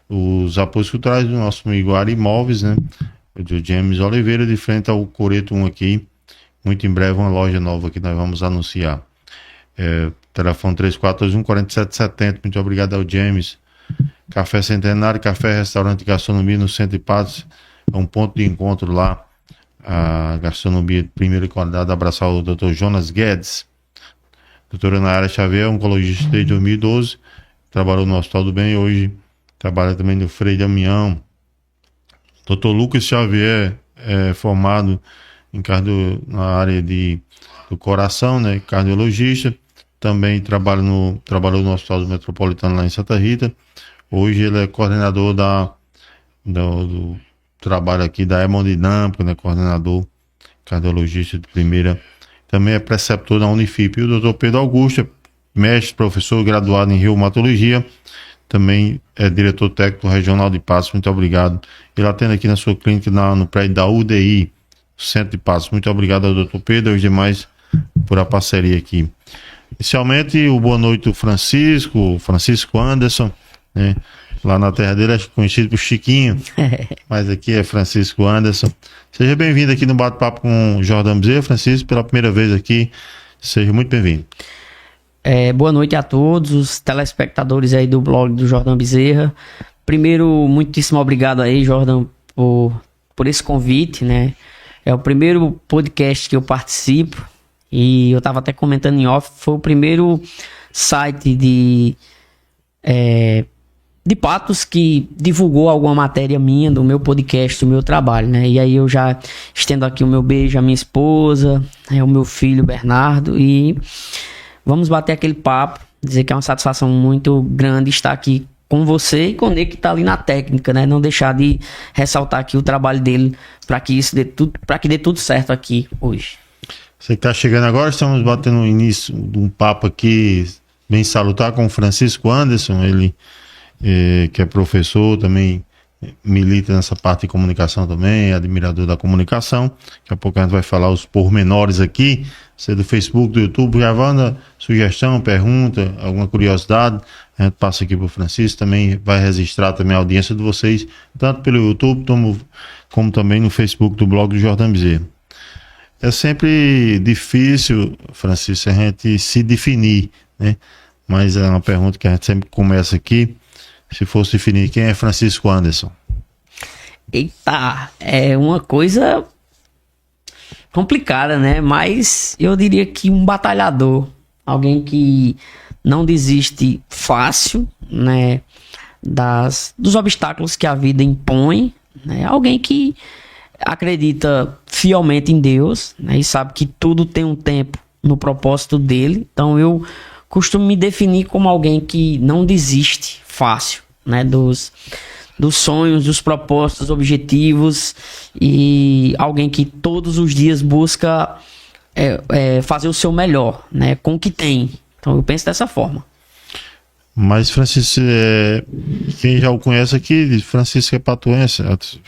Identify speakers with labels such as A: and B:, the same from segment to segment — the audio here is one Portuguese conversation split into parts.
A: os apoios culturais do nosso amigo Ari Imóveis, né? Do James Oliveira, de frente ao Coreto 1 aqui. Muito em breve uma loja nova que nós vamos anunciar. Telefone 3421-4770. Muito obrigado ao James. Café Centenário, café, restaurante e gastronomia no Centro de Patos. É um ponto de encontro lá. A gastronomia de primeira qualidade. Abraçar o Dr. Jonas Guedes. Doutora Nayara Xavier, oncologista desde 2012. Trabalhou no Hospital do Bem. Hoje trabalha também no Frei Damião. Dr. Lucas Xavier formado na área do coração, né? Cardiologista. Também trabalhou no Hospital do Metropolitano lá em Santa Rita. Hoje ele é coordenador do trabalho aqui da hemodinâmica, né? Coordenador cardiologista de primeira. Também é preceptor da Unifip. E o Dr. Pedro Augusto, mestre, professor, graduado em reumatologia. Também é diretor técnico regional de Patos. Muito obrigado. Ele atende aqui na sua clínica no prédio da UDI, Centro de Patos. Muito obrigado ao Dr. Pedro e aos demais por a parceria aqui. Inicialmente, o boa noite do Francisco Anderson, né? Lá na terra dele é conhecido por Chiquinho, mas aqui é Francisco Anderson. Seja bem-vindo aqui no Bate-Papo com o Jordão Bezerra. Francisco, pela primeira vez aqui, seja muito bem-vindo.
B: Boa noite a todos os telespectadores aí do blog do Jordão Bezerra. Primeiro, muitíssimo obrigado aí, Jordão, por esse convite, né? É o primeiro podcast que eu participo e eu estava até comentando em off, foi o primeiro site de Patos que divulgou alguma matéria minha do meu podcast, do meu trabalho, né? E aí eu já estendo aqui o meu beijo à minha esposa, o meu filho Bernardo, e vamos bater aquele papo, dizer que é uma satisfação muito grande estar aqui com você e com o Ney que está ali na técnica, né? Não deixar de ressaltar aqui o trabalho dele para que dê tudo certo aqui hoje.
A: Você que está chegando agora, estamos batendo o início de um papo aqui bem salutar com o Francisco Anderson, ele que é professor, também milita nessa parte de comunicação também, é admirador da comunicação. Daqui a pouco a gente vai falar os pormenores aqui. Você do Facebook, do YouTube, gravando sugestão, pergunta, alguma curiosidade, a gente passa aqui para o Francisco, também vai registrar também a audiência de vocês, tanto pelo YouTube como também no Facebook do blog do Jordão Bezerra. É sempre difícil, Francisco, a gente se definir, né? Mas é uma pergunta que a gente sempre começa aqui. Se fosse definir, quem é Francisco Anderson?
B: Eita, é uma coisa complicada, né? Mas eu diria que um batalhador, alguém que não desiste fácil, né? Dos obstáculos que a vida impõe, né? Alguém que acredita fielmente em Deus, né? E sabe que tudo tem um tempo no propósito dele. Então eu costumo me definir como alguém que não desiste fácil, né? Dos sonhos, dos propósitos, objetivos, e alguém que todos os dias busca fazer o seu melhor, né? Com o que tem. Então eu penso dessa forma.
A: Mas Francisco, quem já o conhece aqui, Francisco é patuense.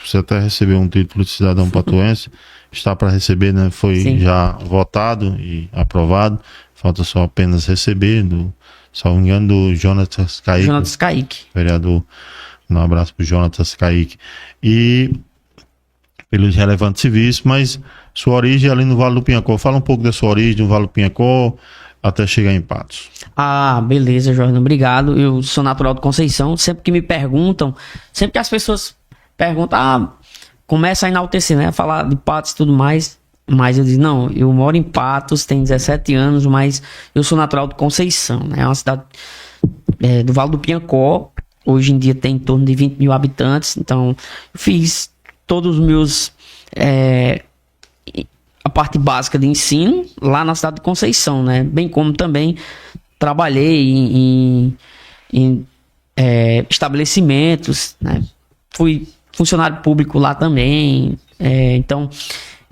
A: Você até recebeu um título de cidadão patuense, está para receber, né? Foi Sim. Já votado e aprovado. Falta só apenas receber, salvo engano, do Jonatas Kaique. Vereador. Um abraço para o Jonatas Kaique. E pelos relevantes civis, mas sua origem é ali no Vale do Pinhacó. Fala um pouco da sua origem no Vale do Pinhacó até chegar em Patos. Ah,
B: beleza, Jordão. Obrigado. Eu sou natural de Conceição. Sempre que me perguntam, sempre que as pessoas perguntam, começa a enaltecer, né? A falar de Patos e tudo mais. Mas eu digo, não, eu moro em Patos, tenho 17 anos, mas eu sou natural de Conceição, né? É uma cidade do Vale do Pinhacó. Hoje em dia tem em torno de 20 mil habitantes. Então, eu fiz todos os meus... a parte básica de ensino lá na cidade de Conceição, né? Bem como também trabalhei em estabelecimentos, né? Fui funcionário público lá também. Então,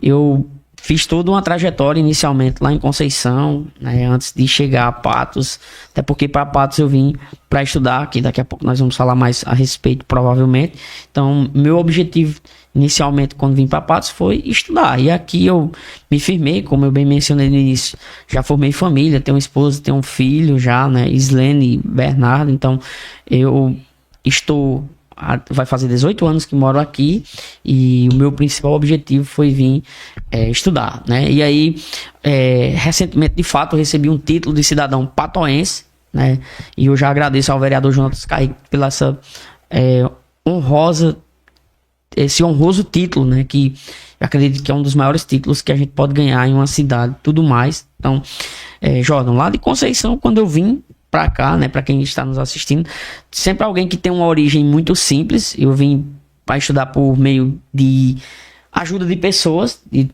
B: eu fiz toda uma trajetória inicialmente lá em Conceição, né, antes de chegar a Patos, até porque para Patos eu vim para estudar, que daqui a pouco nós vamos falar mais a respeito, provavelmente. Então, meu objetivo inicialmente quando vim para Patos foi estudar, e aqui eu me firmei, como eu bem mencionei no início, já formei família, tenho uma esposa, tenho um filho já, né, Islene e Bernardo. Então, eu estou vai fazer 18 anos que moro aqui e o meu principal objetivo foi vir estudar, né? E aí, recentemente, de fato, eu recebi um título de cidadão patoense, né? E eu já agradeço ao vereador Jonatas Kaique pela esse honroso título, né? Que eu acredito que é um dos maiores títulos que a gente pode ganhar em uma cidade, tudo mais. Então, Jordan, lá de Conceição, quando eu vim pra cá, né, para quem está nos assistindo, sempre alguém que tem uma origem muito simples. Eu vim para estudar por meio de ajuda de pessoas, de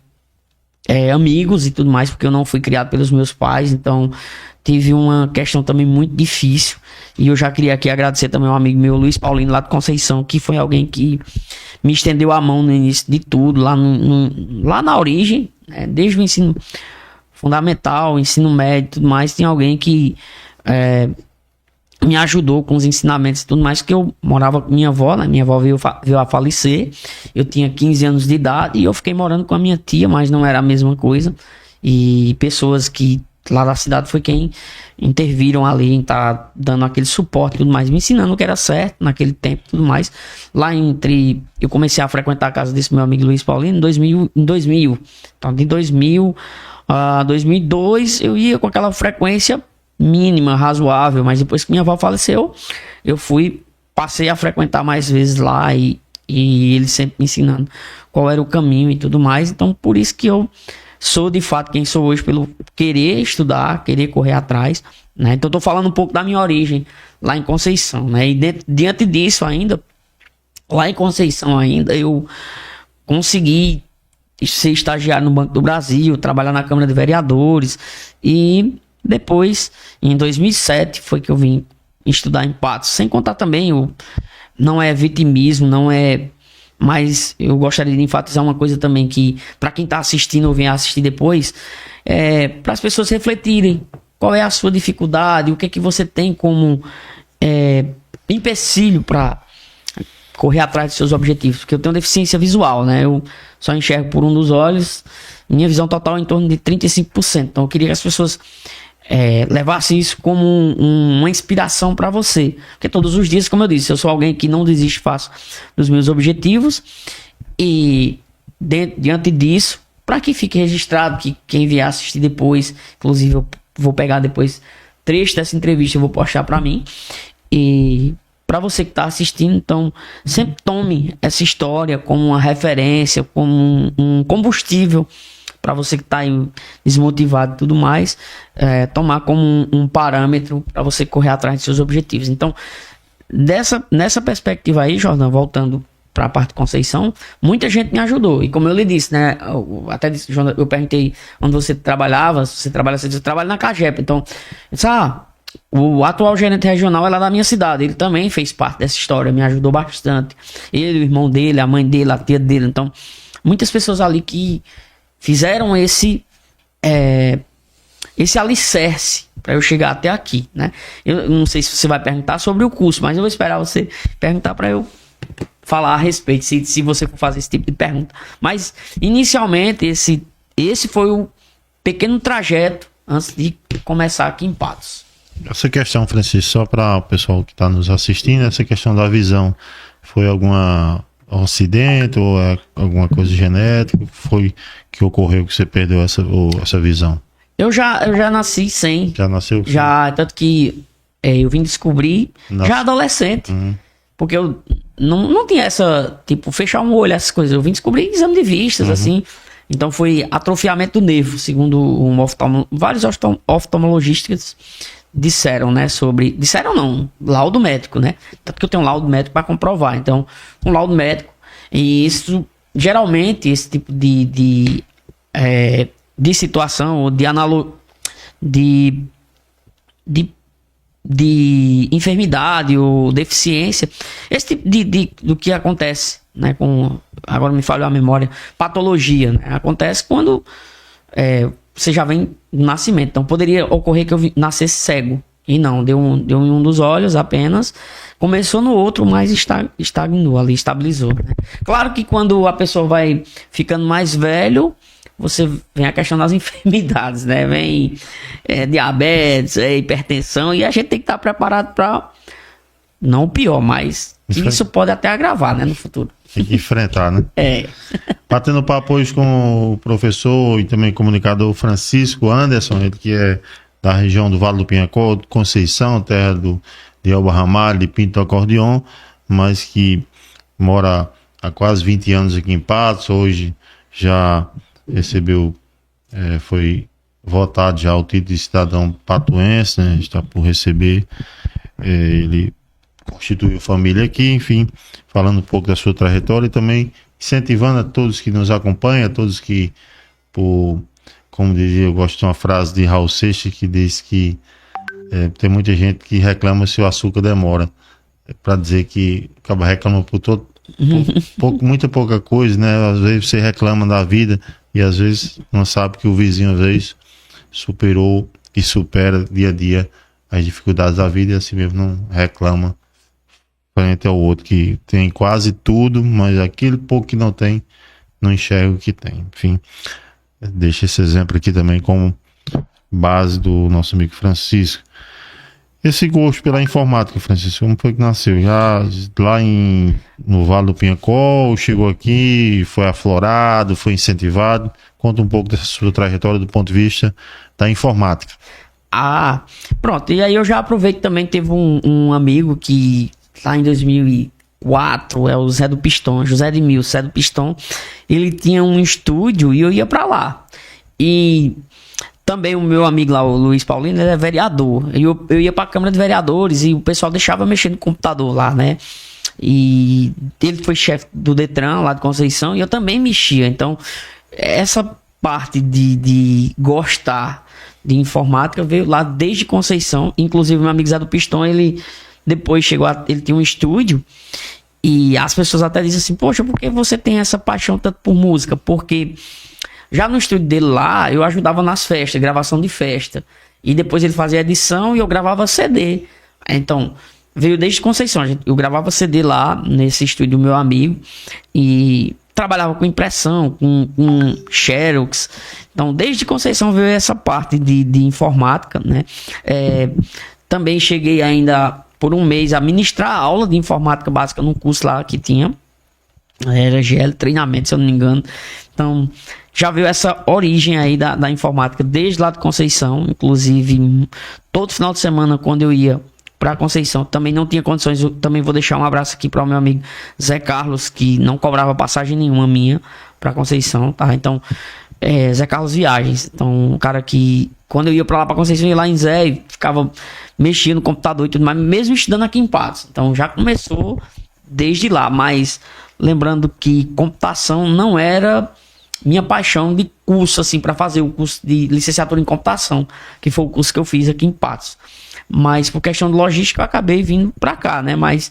B: amigos e tudo mais, porque eu não fui criado pelos meus pais, então tive uma questão também muito difícil. E eu já queria aqui agradecer também ao amigo meu, Luiz Paulino, lá de Conceição, que foi alguém que me estendeu a mão no início de tudo, lá na origem, né, desde o ensino fundamental, ensino médio e tudo mais. Tinha alguém que me ajudou com os ensinamentos e tudo mais, que eu morava com minha avó, né? Minha avó veio a falecer, eu tinha 15 anos de idade e eu fiquei morando com a minha tia, mas não era a mesma coisa. E pessoas que lá da cidade foi quem interviram ali em estar dando aquele suporte e tudo mais, me ensinando o que era certo naquele tempo e tudo mais. Eu comecei a frequentar a casa desse meu amigo Luiz Paulino em 2000. Então, de 2000 a 2002 eu ia com aquela frequência mínima, razoável, mas depois que minha avó faleceu, passei a frequentar mais vezes lá e ele sempre me ensinando qual era o caminho e tudo mais. Então, por isso que eu sou de fato quem sou hoje, pelo querer estudar, querer correr atrás, né? Então, tô falando um pouco da minha origem lá em Conceição, né? E diante disso ainda, lá em Conceição ainda, eu consegui ser estagiário no Banco do Brasil, trabalhar na Câmara de Vereadores e depois, em 2007, foi que eu vim estudar em Patos. Sem contar também, não é vitimismo, não é... Mas eu gostaria de enfatizar uma coisa também, que para quem está assistindo ou vier assistir depois, para as pessoas refletirem qual é a sua dificuldade, o que é que você tem como empecilho para correr atrás dos seus objetivos. Porque eu tenho deficiência visual, né? Eu só enxergo por um dos olhos, minha visão total é em torno de 35%. Então eu queria que as pessoas levasse isso como uma inspiração para você, porque todos os dias, como eu disse, eu sou alguém que não desiste fácil dos meus objetivos. E diante disso, para que fique registrado, que quem vier assistir depois, inclusive eu vou pegar depois trecho dessa entrevista, eu vou postar para mim, e para você que está assistindo, então sempre tome essa história como uma referência, como um combustível para você que está desmotivado e tudo mais, tomar como um parâmetro para você correr atrás de seus objetivos. Então, nessa perspectiva aí, Jordan, voltando para a parte de Conceição, muita gente me ajudou. E como eu lhe disse, né, Jordan, eu perguntei onde você trabalhava, você disse, eu trabalho na CAGEP. Então, eu disse, o atual gerente regional é lá da minha cidade, ele também fez parte dessa história, me ajudou bastante. Ele, o irmão dele, a mãe dele, a tia dele. Então, muitas pessoas ali que fizeram esse alicerce para eu chegar até aqui, né? Eu não sei se você vai perguntar sobre o curso, mas eu vou esperar você perguntar para eu falar a respeito, se você for fazer esse tipo de pergunta. Mas, inicialmente, esse foi o pequeno trajeto antes de começar aqui em Patos.
A: Essa questão, Francisco, só para o pessoal que está nos assistindo, essa questão da visão, foi algum acidente ou alguma coisa genética? Foi que ocorreu que você perdeu essa visão?
B: Eu já nasci sem.
A: Já nasceu?
B: Já, tanto que eu vim descobrir já adolescente. Porque eu não tinha essa, tipo, fechar um olho, essas coisas. Eu vim descobrir exame de vistas, assim. Então foi atrofiamento do nervo, segundo vários oftalmologistas disseram, né, disseram não, laudo médico, né, tanto que eu tenho um laudo médico para comprovar. Então, um laudo médico, e isso, geralmente, esse tipo de situação, ou de enfermidade ou deficiência, esse tipo do que acontece, né, agora me falhou a memória, patologia, né, acontece quando você já vem do nascimento. Então poderia ocorrer que eu nascesse cego, e não, deu em um dos olhos apenas, começou no outro, mas estagnou ali, estabilizou, né? Claro que quando a pessoa vai ficando mais velho, vem a questão das enfermidades, né? Vem diabetes, hipertensão, e a gente tem que estar preparado para Não o pior, mas isso pode até agravar, né, no futuro.
A: Tem que enfrentar, né? Batendo papo hoje com o professor e também comunicador Francisco Anderson, ele que é da região do Vale do Pinhacó, Conceição, terra de Elba Ramalho, de Pinto do Acordeon, mas que mora há quase 20 anos aqui em Patos. Hoje já recebeu, foi votado já o título de cidadão patuense, né? Está por receber. Ele constituiu família aqui, enfim, falando um pouco da sua trajetória e também incentivando a todos que nos acompanham, a todos que, como dizia, eu gosto de uma frase de Raul Seixas que diz que tem muita gente que reclama se o açúcar demora, para dizer que acaba reclamando muita pouca coisa, né? Às vezes você reclama da vida e às vezes não sabe que o vizinho às vezes superou e supera dia a dia as dificuldades da vida e assim mesmo não reclama frente ao outro que tem quase tudo, mas aquele pouco que não tem, não enxerga o que tem. Enfim, deixa esse exemplo aqui também como base do nosso amigo Francisco. Esse gosto pela informática, Francisco, como foi que nasceu? Já lá no Vale do Pinhacó, chegou aqui, foi aflorado, foi incentivado? Conta um pouco dessa sua trajetória do ponto de vista da informática.
B: Pronto, e aí eu já aproveito também, teve um amigo que lá em 2004, é o Zé do Pistão, José Edmilson, Zé do Pistão, ele tinha um estúdio e eu ia pra lá. E também o meu amigo lá, o Luiz Paulino, ele é vereador. Eu ia pra Câmara de Vereadores e o pessoal deixava mexer no computador lá, né? E ele foi chefe do Detran lá de Conceição e eu também mexia. Então, essa parte de gostar de informática veio lá desde Conceição. Inclusive, meu amigo Zé do Pistão, ele depois chegou ele tinha um estúdio e as pessoas até dizem assim, poxa, por que você tem essa paixão tanto por música? Porque já no estúdio dele lá, eu ajudava nas festas, gravação de festa. E depois ele fazia edição e eu gravava CD. Então, veio desde Conceição. Eu gravava CD lá, nesse estúdio do meu amigo. E trabalhava com impressão, com Xerox. Então, desde Conceição veio essa parte de informática, né? Também cheguei ainda, por um mês, a ministrar aula de informática básica num curso lá que tinha. Era GL Treinamento, se eu não me engano. Então, já veio essa origem aí da informática desde lá de Conceição. Inclusive, todo final de semana, quando eu ia para Conceição, também não tinha condições. Eu também vou deixar um abraço aqui para o meu amigo Zé Carlos, que não cobrava passagem nenhuma minha para Conceição, tá? Então, Zé Carlos Viagens. Então, um cara que, quando eu ia para lá para Conceição, eu ia lá em Zé e ficava mexendo no computador e tudo mais, mesmo estudando aqui em Patos. Então, já começou desde lá, mas lembrando que computação não era minha paixão de curso, assim, para fazer o curso de licenciatura em computação, que foi o curso que eu fiz aqui em Patos. Mas por questão de logística eu acabei vindo para cá, né? Mas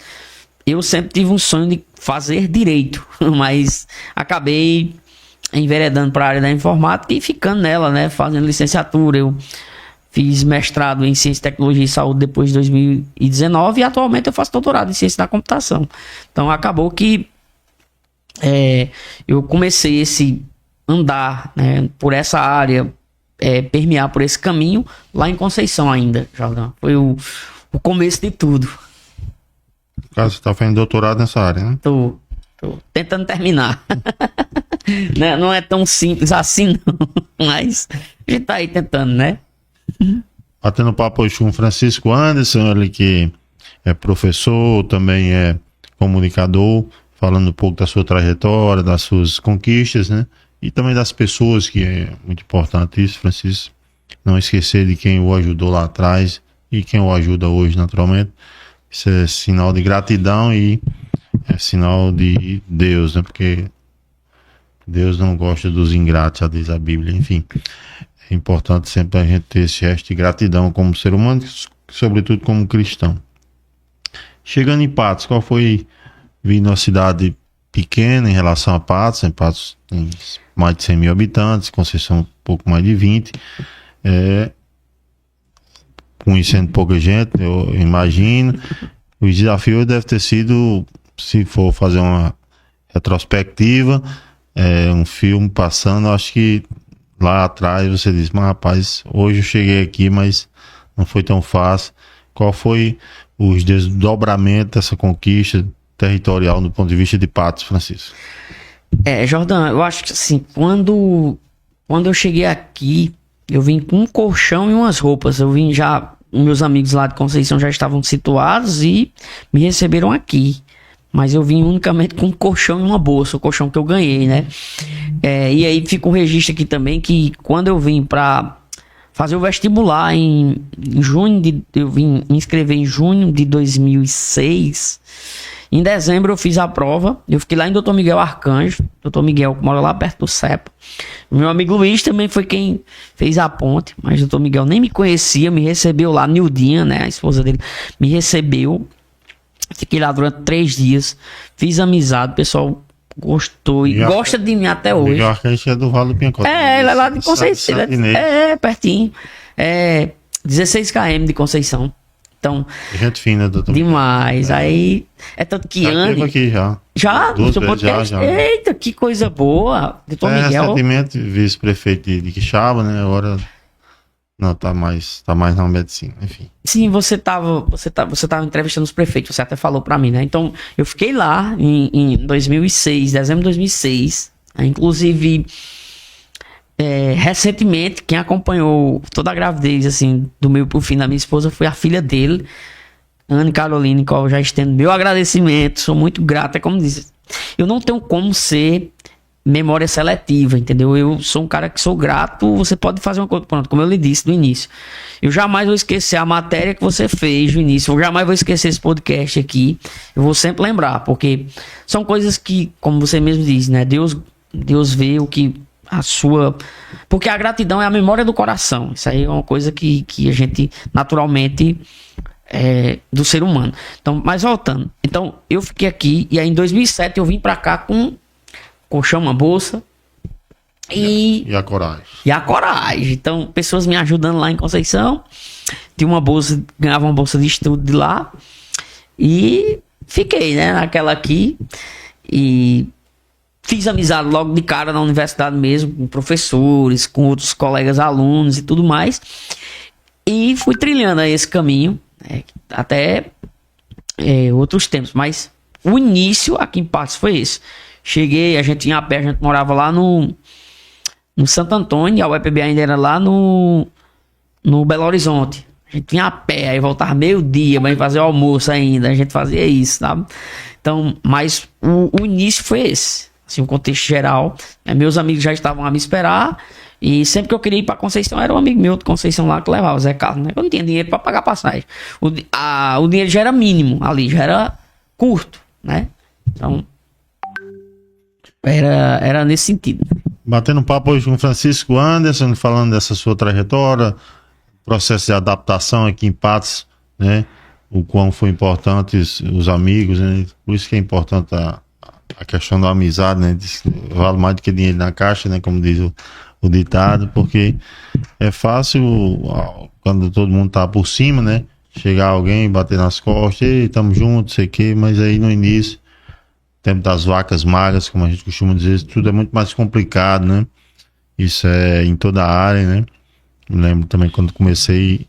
B: eu sempre tive um sonho de fazer direito, mas acabei enveredando para a área da informática e ficando nela, né? Fazendo licenciatura. Eu fiz mestrado em Ciência, Tecnologia e Saúde depois de 2019 e atualmente eu faço doutorado em Ciência da Computação. Então acabou que eu comecei esse andar, né, por essa área, permear por esse caminho lá em Conceição ainda, Jordão. Foi o começo de tudo.
A: No caso, você está fazendo doutorado nessa área, né?
B: Tô tentando terminar. Não é tão simples assim, não. Mas a gente tá aí tentando, né?
A: Batendo papo hoje com o Francisco Anderson, ele que é professor, também é comunicador, falando um pouco da sua trajetória, das suas conquistas, né? E também das pessoas, que é muito importante isso, Francisco. Não esquecer de quem o ajudou lá atrás e quem o ajuda hoje, naturalmente. Isso é sinal de gratidão e é sinal de Deus, né? Porque Deus não gosta dos ingratos, já diz a Bíblia. Enfim, é importante sempre a gente ter esse gesto de gratidão como ser humano, sobretudo como cristão. Chegando em Patos, qual foi, vindo uma cidade pequena em relação a Patos? Em Patos tem mais de 100 mil habitantes, Conceição um pouco mais de 20, conhecendo pouca gente, eu imagino. O desafio deve ter sido, se for fazer uma retrospectiva, um filme passando, acho que lá atrás você diz, mas rapaz, hoje eu cheguei aqui, mas não foi tão fácil. Qual foi os desdobramentos dessa conquista territorial do ponto de vista de Patos, Francisco?
B: Jordão, eu acho que assim, quando eu cheguei aqui, eu vim com um colchão e umas roupas. Eu vim já, meus amigos lá de Conceição já estavam situados e me receberam aqui. Mas eu vim unicamente com um colchão e uma bolsa, o colchão que eu ganhei, né? E aí fica um registro aqui também que quando eu vim pra fazer o vestibular em junho, eu vim me inscrever em junho de 2006. Em dezembro eu fiz a prova, eu fiquei lá em Dr. Miguel Arcanjo, Dr. Miguel que mora lá perto do CEPA. Meu amigo Luiz também foi quem fez a ponte, mas Dr. Miguel nem me conhecia, me recebeu lá, Nildinha, né, a esposa dele, me recebeu. Fiquei lá durante 3 dias, fiz amizade, o pessoal gostou e gosta de mim até hoje.
A: Miguel Arcanjo é do Vale do Pinhacota.
B: Ele é lá de Conceição, pertinho, 16 km de Conceição. Então,
A: gente fina, doutor.
B: Demais. Aí, tanto que
A: Anne... aqui já.
B: Já?
A: Duas vezes, já.
B: Eita, que coisa boa. Doutor Miguel.
A: Recentemente, vice-prefeito de Quixaba, né? Agora não, tá mais na medicina, enfim.
B: Sim, você tava entrevistando os prefeitos, você até falou pra mim, né? Então, eu fiquei lá em 2006, dezembro de 2006. Inclusive, recentemente, quem acompanhou toda a gravidez, assim, do meio pro fim da minha esposa foi a filha dele, Anne Caroline, qual eu já estendo meu agradecimento, sou muito grato. É como disse, eu não tenho como ser memória seletiva, entendeu? Eu sou um cara que sou grato, você pode fazer uma coisa, pronto, como eu lhe disse no início. Eu jamais vou esquecer a matéria que você fez no início, eu jamais vou esquecer esse podcast aqui, eu vou sempre lembrar, porque são coisas que, como você mesmo disse, né? Deus vê o que a sua... Porque a gratidão é a memória do coração. Isso aí é uma coisa que a gente naturalmente do ser humano. Então, mas voltando. Então, eu fiquei aqui e aí em 2007 eu vim pra cá com colchão, uma bolsa e
A: a coragem.
B: E a coragem. Então, pessoas me ajudando lá em Conceição. Tinha uma bolsa, ganhava uma bolsa de estudo de lá. E fiquei, né, naquela aqui. E fiz amizade logo de cara na universidade mesmo, com professores, com outros colegas alunos e tudo mais. E fui trilhando aí esse caminho, até outros tempos. Mas o início aqui em Patos foi esse. Cheguei, a gente ia a pé, a gente morava lá no Santo Antônio, a UEPB ainda era lá no Belo Horizonte. A gente vinha a pé, aí voltava meio-dia, mas fazer o almoço ainda, a gente fazia isso, sabe? Então, mas o início foi esse. Assim, o contexto geral, meus amigos já estavam a me esperar, e sempre que eu queria ir pra Conceição, era um amigo meu de Conceição lá que levava, o Zé Carlos, né? Eu não tinha dinheiro pra pagar passagem. O dinheiro já era mínimo ali, já era curto, né? Então, era nesse sentido.
A: Batendo papo hoje com o Francisco Anderson, falando dessa sua trajetória, processo de adaptação aqui em Patos, né? O quão foi importante os amigos, né? Por isso que é importante a questão da amizade, né? Vale mais do que dinheiro na caixa, né? Como diz o ditado, porque é fácil quando todo mundo tá por cima, né? Chegar alguém, bater nas costas, ei, tamo junto, sei o quê, mas aí no início, tempo das vacas magras, como a gente costuma dizer, tudo é muito mais complicado, né? Isso é em toda a área, né? Me lembro também quando comecei,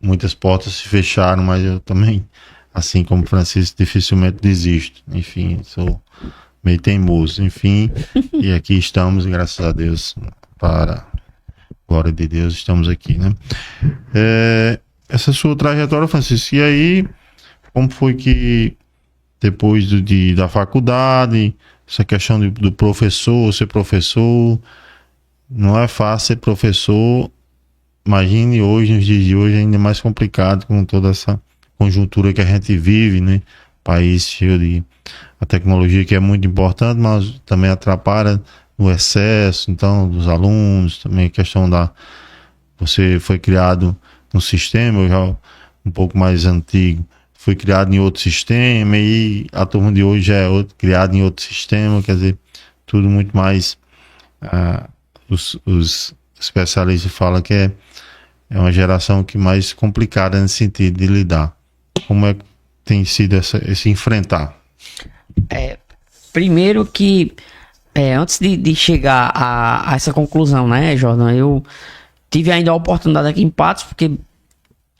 A: muitas portas se fecharam, mas eu também, assim como o Francisco, dificilmente desisto. Enfim, sou meio teimoso, enfim, e aqui estamos, graças a Deus, para a glória de Deus, estamos aqui, né? Essa sua trajetória, Francisco, e aí, como foi que depois da faculdade, essa questão do professor, ser professor, não é fácil ser professor, imagine hoje, nos dias de hoje, ainda mais complicado com toda essa conjuntura que a gente vive, né? País cheio de a tecnologia que é muito importante, mas também atrapalha no excesso, então, dos alunos, também a questão você foi criado num sistema, eu já um pouco mais antigo, foi criado em outro sistema e a turma de hoje já é criada em outro sistema, quer dizer, tudo muito mais os especialistas falam que é uma geração que mais complicada nesse sentido de lidar. Como é que tem sido esse enfrentar?
B: Primeiro que antes de chegar a essa conclusão, né, Jordan, eu tive ainda a oportunidade aqui em Patos, porque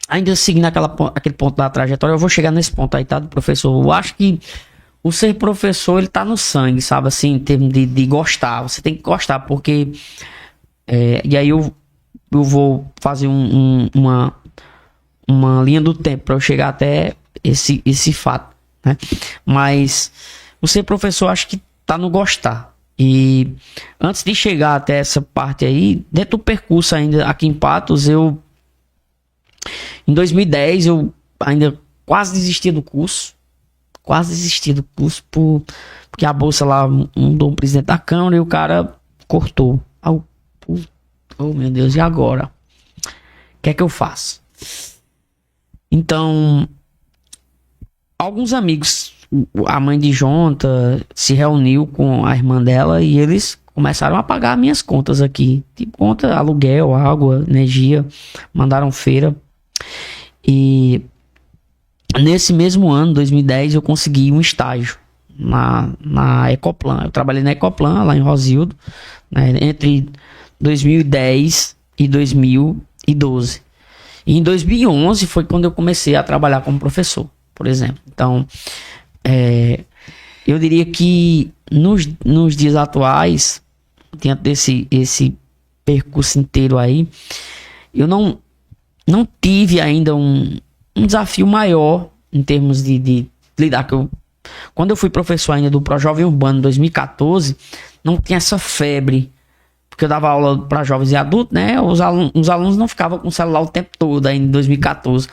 B: ainda seguindo aquele ponto da trajetória, eu vou chegar nesse ponto aí, tá, do professor. Eu acho que o ser professor, ele tá no sangue, sabe, assim, em termos de gostar. Você tem que gostar, porque... e aí eu vou fazer uma linha do tempo para eu chegar até esse fato, né? Mas o ser professor, acho que tá no gostar. E antes de chegar até essa parte aí, dentro do percurso ainda aqui em Patos, em 2010 eu ainda quase desisti do curso. Porque a bolsa lá mudou o presidente da Câmara e o cara cortou. Oh, meu Deus, e agora? O que é que eu faço? Então, alguns amigos, a mãe de Jonta se reuniu com a irmã dela e eles começaram a pagar minhas contas aqui. Tipo, conta, aluguel, água, energia, mandaram feira. E nesse mesmo ano, 2010, eu consegui um estágio na Ecoplan. Eu trabalhei na Ecoplan, lá em Rosildo, né, entre 2010 e 2012. E em 2011 foi quando eu comecei a trabalhar como professor, por exemplo. Então, eu diria que nos dias atuais, dentro desse percurso inteiro aí, eu não tive ainda um desafio maior em termos de lidar. Quando eu fui professor ainda do ProJovem Urbano em 2014, não tinha essa febre, porque eu dava aula para jovens e adultos, né? Os alunos não ficavam com o celular o tempo todo aí em 2014.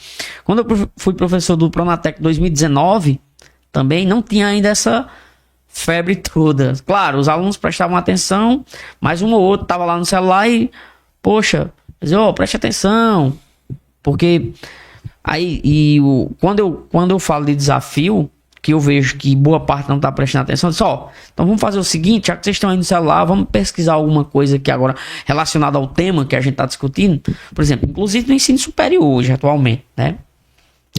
B: Quando eu fui professor do Pronatec em 2019, também não tinha ainda essa febre toda. Claro, os alunos prestavam atenção, mas um ou outro tava lá no celular e, poxa, preste atenção, porque aí quando eu falo de desafio, que eu vejo que boa parte não tá prestando atenção, eu disse, então vamos fazer o seguinte, já que vocês estão aí no celular, vamos pesquisar alguma coisa aqui agora relacionada ao tema que a gente tá discutindo, por exemplo, inclusive no ensino superior hoje, atualmente, né?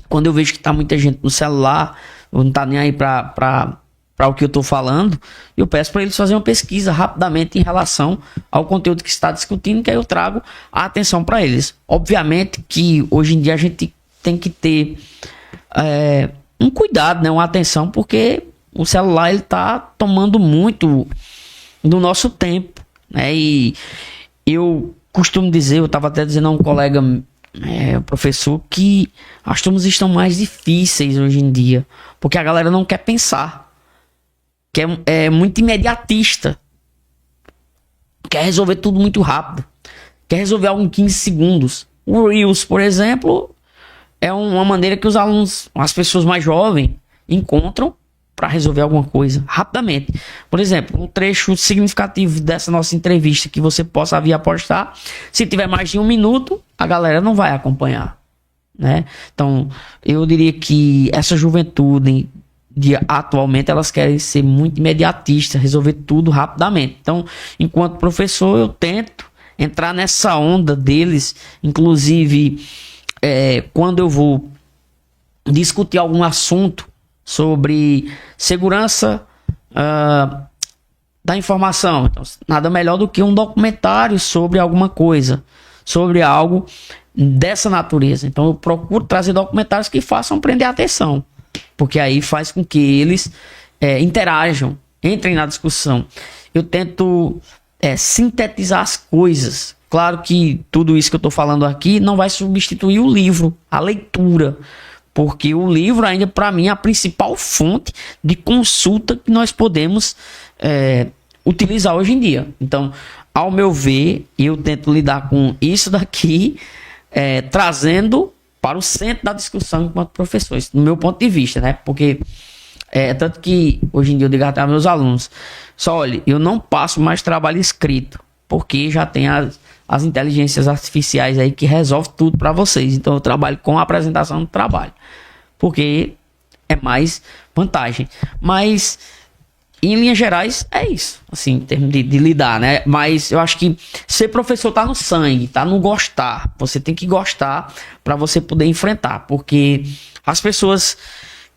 B: Quando eu vejo que tá muita gente no celular, não tá nem aí para o que eu tô falando, eu peço para eles fazerem uma pesquisa rapidamente em relação ao conteúdo que está discutindo, que aí eu trago a atenção para eles. Obviamente que hoje em dia a gente tem que ter um cuidado, né, uma atenção, porque o celular ele tá tomando muito do nosso tempo, né? E eu costumo dizer, eu estava até dizendo a um colega, professor, que as turmas estão mais difíceis hoje em dia, porque a galera não quer pensar, que é muito imediatista, quer resolver tudo muito rápido, quer resolver algo em 15 segundos. O Reels, por exemplo, é uma maneira que os alunos, as pessoas mais jovens, encontram para resolver alguma coisa rapidamente. Por exemplo, um trecho significativo dessa nossa entrevista que você possa vir a postar, se tiver mais de 1 minuto, a galera não vai acompanhar, né? Então, eu diria que essa juventude atualmente elas querem ser muito imediatistas, resolver tudo rapidamente. Então, enquanto professor, eu tento entrar nessa onda deles, inclusive quando eu vou discutir algum assunto sobre segurança da informação, então, nada melhor do que um documentário sobre alguma coisa, sobre algo dessa natureza. Então eu procuro trazer documentários que façam prender a atenção, porque aí faz com que eles interajam, entrem na discussão. Eu tento sintetizar as coisas. Claro que tudo isso que eu estou falando aqui não vai substituir o livro, a leitura, porque o livro ainda para mim é a principal fonte de consulta que nós podemos utilizar hoje em dia. Então, ao meu ver, eu tento lidar com isso daqui, trazendo para o centro da discussão enquanto professor, isso, no meu ponto de vista, né? Porque tanto que hoje em dia eu digo até aos meus alunos, olha, eu não passo mais trabalho escrito, porque já tem as inteligências artificiais aí que resolve tudo para vocês. Então eu trabalho com a apresentação do trabalho, porque é mais vantagem. Mas em linhas gerais é isso, assim, em termos de lidar, né? Mas eu acho que ser professor tá no sangue, tá no gostar. Você tem que gostar para você poder enfrentar, porque as pessoas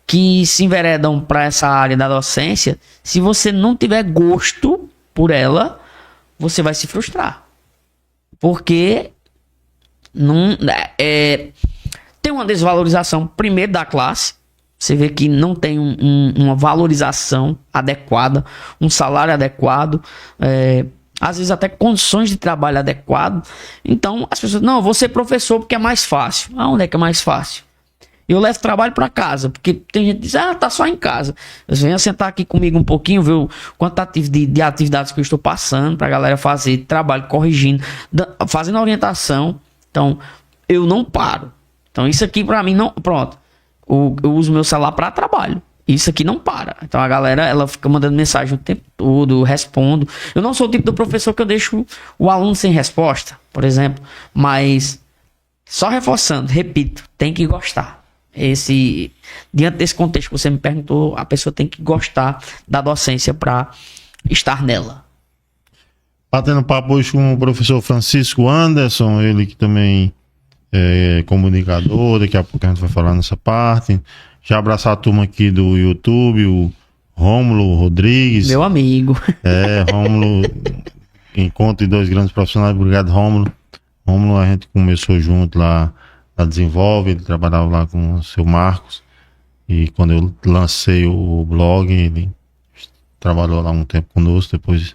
B: que se enveredam para essa área da docência, se você não tiver gosto por ela, você vai se frustrar. Porque Tem uma desvalorização, primeiro, da classe. Você vê que não tem uma valorização adequada, um salário adequado, às vezes até condições de trabalho adequado. Então, as pessoas, não, eu vou ser professor porque é mais fácil. Aonde é que é mais fácil? Eu levo trabalho para casa, porque tem gente que diz, tá só em casa. Você venha sentar aqui comigo um pouquinho, ver o quantitativo de atividades que eu estou passando pra galera fazer, trabalho, corrigindo, fazendo orientação. Então, eu não paro. Então, isso aqui pra mim não... Pronto. Eu uso meu celular para trabalho. Isso aqui não para. Então a galera, ela fica mandando mensagem o tempo todo, eu respondo. Eu não sou o tipo do professor que eu deixo o aluno sem resposta, por exemplo. Mas, só reforçando, repito, tem que gostar. Diante desse contexto que você me perguntou, a pessoa tem que gostar da docência para estar nela.
A: Batendo papo hoje com o professor Francisco Anderson, ele que também é comunicador, daqui a pouco a gente vai falar nessa parte. Já abraçar a turma aqui do YouTube, o Rômulo Rodrigues.
B: Meu amigo.
A: Rômulo, encontro de dois grandes profissionais. Obrigado, Rômulo. Rômulo, a gente começou junto lá na Desenvolve, ele trabalhava lá com o seu Marcos. E quando eu lancei o blog, ele trabalhou lá um tempo conosco, depois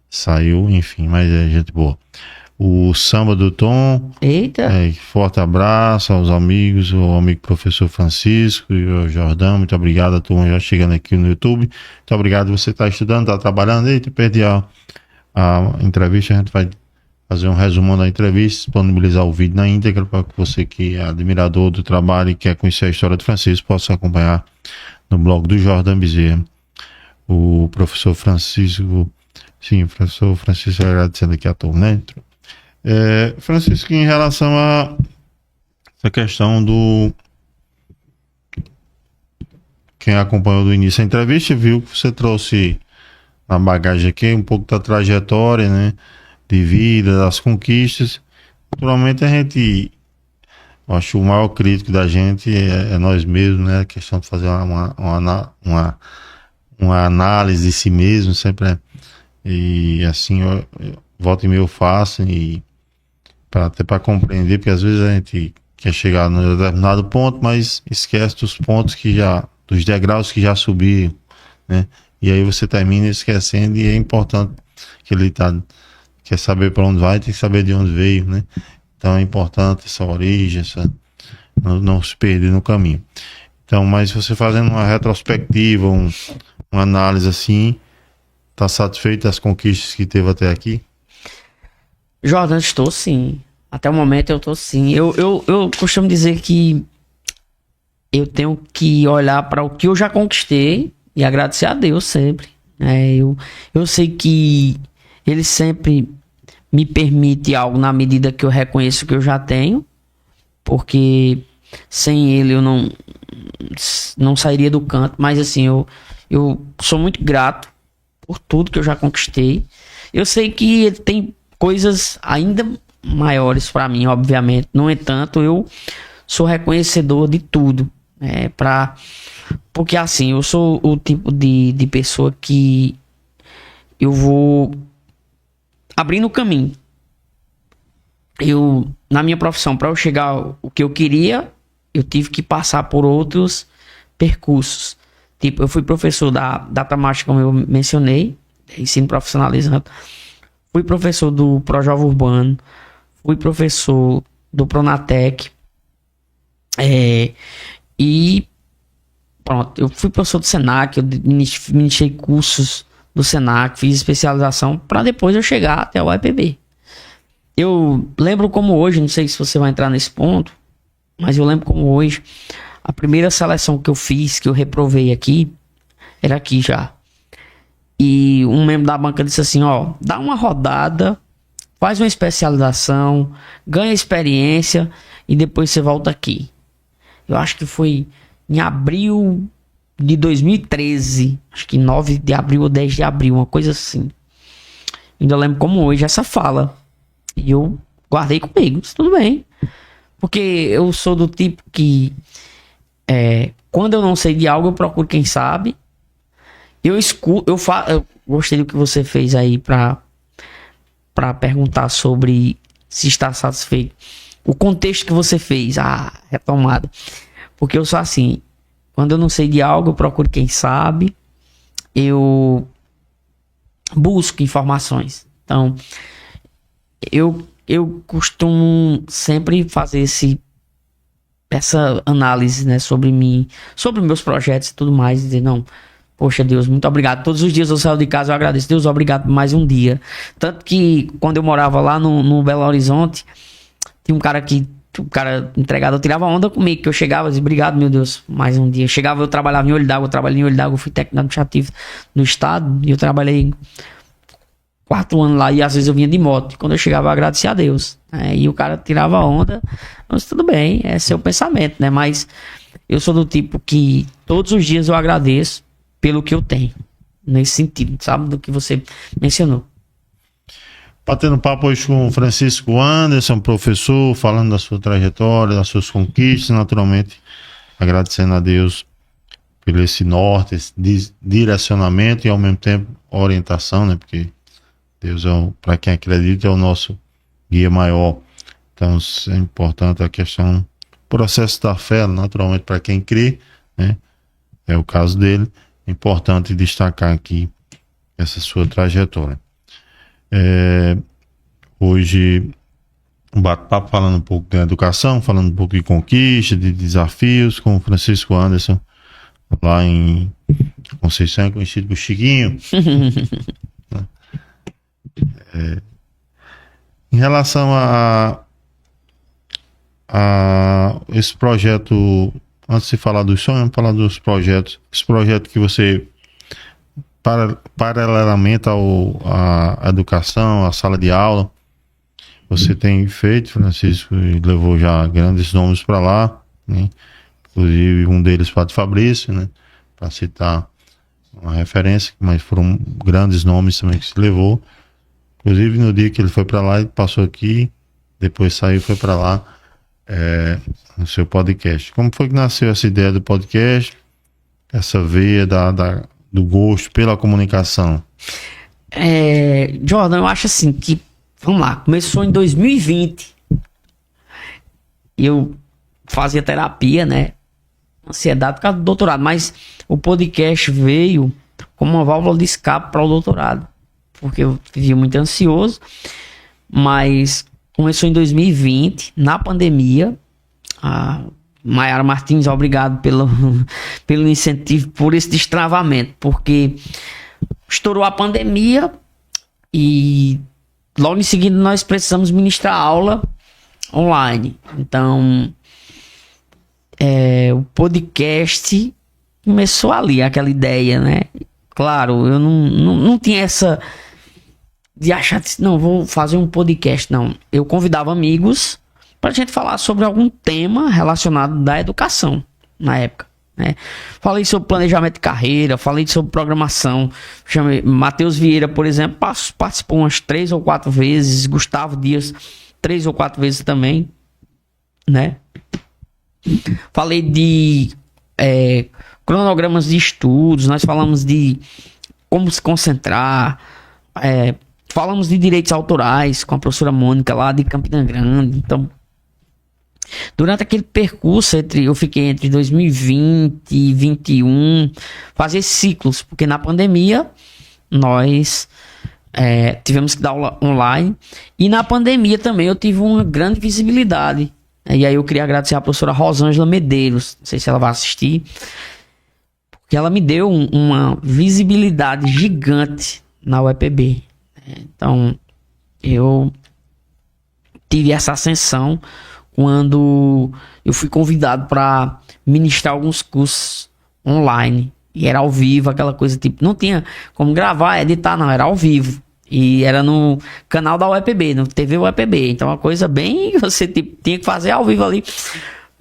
A: saiu, enfim, mas é gente boa. O Samba do Tom.
B: Eita!
A: Forte abraço aos amigos, o amigo professor Francisco e o Jordão. Muito obrigado, a turma já chegando aqui no YouTube. Muito obrigado, você está estudando, está trabalhando. Eita, perdi a entrevista. A gente vai fazer um resumão da entrevista, disponibilizar o vídeo na íntegra para que você que é admirador do trabalho e quer conhecer a história do Francisco possa acompanhar no blog do Jordão Bezerra. O professor Francisco, sim, o professor Francisco agradecendo aqui a turma, né? Francisco, em relação a essa questão do... Quem acompanhou do início da entrevista viu que você trouxe na bagagem aqui um pouco da trajetória, né, de vida, das conquistas. Naturalmente a gente, eu acho o maior crítico da gente é nós mesmos, né, a questão de fazer uma análise de si mesmo, sempre e assim, eu volta e meia eu faço e até para compreender, porque às vezes a gente quer chegar num determinado ponto, mas esquece dos pontos dos degraus que já subiram, né? E aí você termina esquecendo, e é importante que ele quer saber para onde vai, tem que saber de onde veio, né? Então é importante essa origem, não se perder no caminho. Então, mas você fazendo uma retrospectiva, uma análise assim, tá satisfeito das conquistas que teve até aqui?
B: Jordan, estou sim. Até o momento eu estou sim. Eu costumo dizer que eu tenho que olhar para o que eu já conquistei e agradecer a Deus sempre. Eu sei que Ele sempre me permite algo na medida que eu reconheço que eu já tenho, porque sem Ele eu não sairia do canto. Mas assim, eu sou muito grato por tudo que eu já conquistei. Eu sei que Ele tem coisas ainda maiores para mim, obviamente. No entanto, eu sou reconhecedor de tudo, porque assim, eu sou o tipo de pessoa que eu vou abrindo o caminho. Na minha profissão, para eu chegar ao que eu queria, eu tive que passar por outros percursos. Tipo, eu fui professor da Data Master, como eu mencionei, ensino profissionalizante. Fui professor do Projova Urbano, fui professor do Pronatec, e pronto, eu fui professor do Senac, eu iniciei cursos do Senac, fiz especialização para depois eu chegar até o IPB. Eu lembro como hoje, não sei se você vai entrar nesse ponto, mas eu lembro como hoje, a primeira seleção que eu fiz, que eu reprovei aqui, era aqui já. E um membro da banca disse assim, dá uma rodada, faz uma especialização, ganha experiência e depois você volta aqui. Eu acho que foi em abril de 2013, acho que 9 de abril ou 10 de abril, uma coisa assim. Ainda lembro como hoje essa fala. E eu guardei comigo, disse, tudo bem. Porque eu sou do tipo que quando eu não sei de algo, eu procuro quem sabe. Eu gostei do que você fez aí pra perguntar sobre se está satisfeito. o contexto que você fez, a retomada. Porque eu sou assim, quando eu não sei de algo, eu procuro quem sabe, eu busco informações. Então, eu costumo sempre fazer essa análise, né, sobre mim, sobre meus projetos e tudo mais, e dizer, não, poxa Deus, muito obrigado. Todos os dias eu saio de casa, eu agradeço. Deus, obrigado por mais um dia. Tanto que quando eu morava lá no Belo Horizonte, tinha um cara entregador, tirava onda comigo, que eu chegava e dizia, obrigado, meu Deus, mais um dia. Chegava, eu trabalhava em Olho d'Água, eu fui técnico administrativo no estado, e eu trabalhei 4 anos lá, e às vezes eu vinha de moto. Quando eu chegava, eu agradecia a Deus. E o cara tirava onda, mas tudo bem, é seu pensamento, né? Mas eu sou do tipo que todos os dias eu agradeço pelo que eu tenho, nesse sentido, sabe, do que você mencionou.
A: Batendo papo hoje com o Francisco Anderson, professor, falando da sua trajetória, das suas conquistas, naturalmente agradecendo a Deus por esse norte, esse direcionamento e ao mesmo tempo orientação, né? Porque Deus, para quem acredita, é o nosso guia maior. Então é importante a questão, processo da fé, naturalmente para quem crê, né? É o caso dele. É importante destacar aqui essa sua trajetória. Hoje um bate-papo falando um pouco de educação, falando um pouco de conquista, de desafios com o Francisco Anderson, lá em Conceição, conhecido por Chiquinho. Em relação a esse projeto, antes de falar dos sonhos, vamos falar dos projetos. Esse projeto que você, paralelamente à educação, à sala de aula, você tem feito, Francisco, e levou já grandes nomes para lá, né? Inclusive um deles, Padre Fabrício, né? Para citar uma referência, mas foram grandes nomes também que se levou. Inclusive no dia que ele foi para lá, ele passou aqui, depois saiu e foi para lá, no seu podcast. Como foi que nasceu essa ideia do podcast? Essa veia do gosto pela comunicação?
B: Jordan, eu acho assim que, vamos lá, começou em 2020. Eu fazia terapia, né? Ansiedade por causa do doutorado, mas o podcast veio como uma válvula de escape para o doutorado, porque eu vivia muito ansioso, mas começou em 2020, na pandemia. A Mayara Martins, obrigado pelo incentivo, por esse destravamento, porque estourou a pandemia e logo em seguida nós precisamos ministrar aula online. Então, o podcast começou ali, aquela ideia, né? Claro, eu não tinha essa de achar, não, vou fazer um podcast, não. Eu convidava amigos pra gente falar sobre algum tema relacionado da educação na época, né? Falei sobre planejamento de carreira, falei sobre programação. Chamei Matheus Vieira, por exemplo, participou umas 3 ou 4 vezes, Gustavo Dias 3 ou 4 vezes também, né? Falei de cronogramas de estudos, nós falamos de como se concentrar, falamos de direitos autorais com a professora Mônica lá de Campina Grande. Então, durante aquele percurso, eu fiquei entre 2020 e 2021, fazer ciclos, porque na pandemia nós tivemos que dar aula online, e na pandemia também eu tive uma grande visibilidade. E aí eu queria agradecer a professora Rosângela Medeiros, não sei se ela vai assistir, porque ela me deu uma visibilidade gigante na UEPB. Então, eu tive essa ascensão quando eu fui convidado para ministrar alguns cursos online. E era ao vivo, aquela coisa tipo, não tinha como gravar, editar, não, era ao vivo. E era no canal da UEPB, no TV UEPB. Então, uma coisa bem, você tinha que fazer ao vivo ali.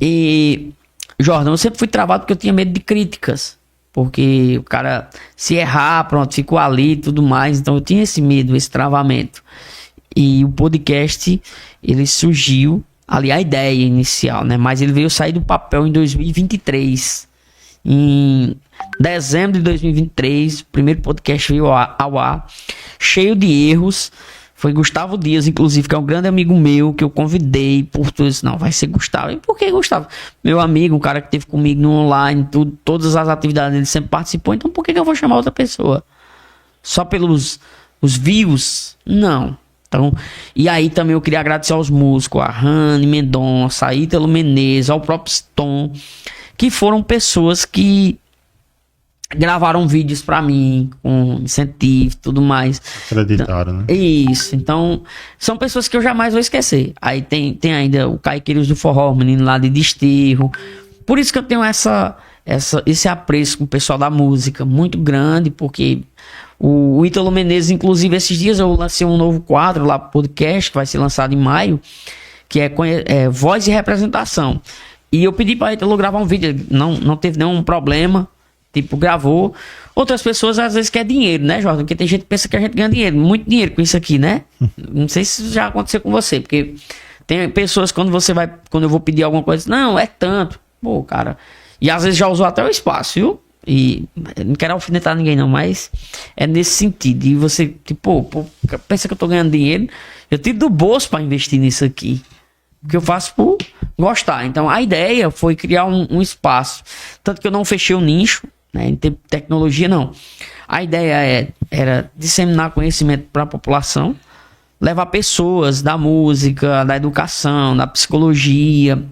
B: E, Jordan, eu sempre fui travado porque eu tinha medo de críticas. Porque o cara, se errar, pronto, ficou ali e tudo mais. Então, eu tinha esse medo, esse travamento. E o podcast, ele surgiu, ali a ideia inicial, né? Mas ele veio sair do papel em 2023. Em dezembro de 2023, o primeiro podcast veio ao ar, cheio de erros, Foi Gustavo Dias, inclusive, que é um grande amigo meu, que eu convidei por tudo isso. Não, vai ser Gustavo. E por que Gustavo? Meu amigo, um cara que esteve comigo no online, todas as atividades ele sempre participou. Então por que eu vou chamar outra pessoa? Só pelos os views? Não. Então, e aí também eu queria agradecer aos músicos, a Rani Mendonça, a Ítalo Menezes, ao próprio Tom, que foram pessoas que gravaram vídeos pra mim, com incentivo e tudo mais.
A: Acreditaram, né?
B: Isso, então são pessoas que eu jamais vou esquecer. Aí tem ainda o Caiqueiros do Forró, o menino lá de Desterro. Por isso que eu tenho esse apreço com o pessoal da música muito grande, porque o Ítalo Menezes, inclusive, esses dias eu lancei um novo quadro lá pro podcast, que vai ser lançado em maio, que é Voz e Representação. E eu pedi pra Ítalo gravar um vídeo, não teve nenhum problema. Tipo, gravou. Outras pessoas às vezes querem dinheiro, né, Jordan? Porque tem gente que pensa que a gente ganha dinheiro, muito dinheiro com isso aqui, né? Não sei se isso já aconteceu com você, porque tem pessoas quando eu vou pedir alguma coisa, não, é tanto. Pô, cara. E às vezes já usou até o espaço, viu? E não quero alfinetar ninguém não, mas é nesse sentido. E você, tipo, pô, pensa que eu tô ganhando dinheiro, eu tiro do bolso pra investir nisso aqui. Porque eu faço por gostar. Então a ideia foi criar um espaço. Tanto que eu não fechei o nicho, né, em tecnologia, não. A ideia era disseminar conhecimento para a população, levar pessoas da música, da educação, da psicologia,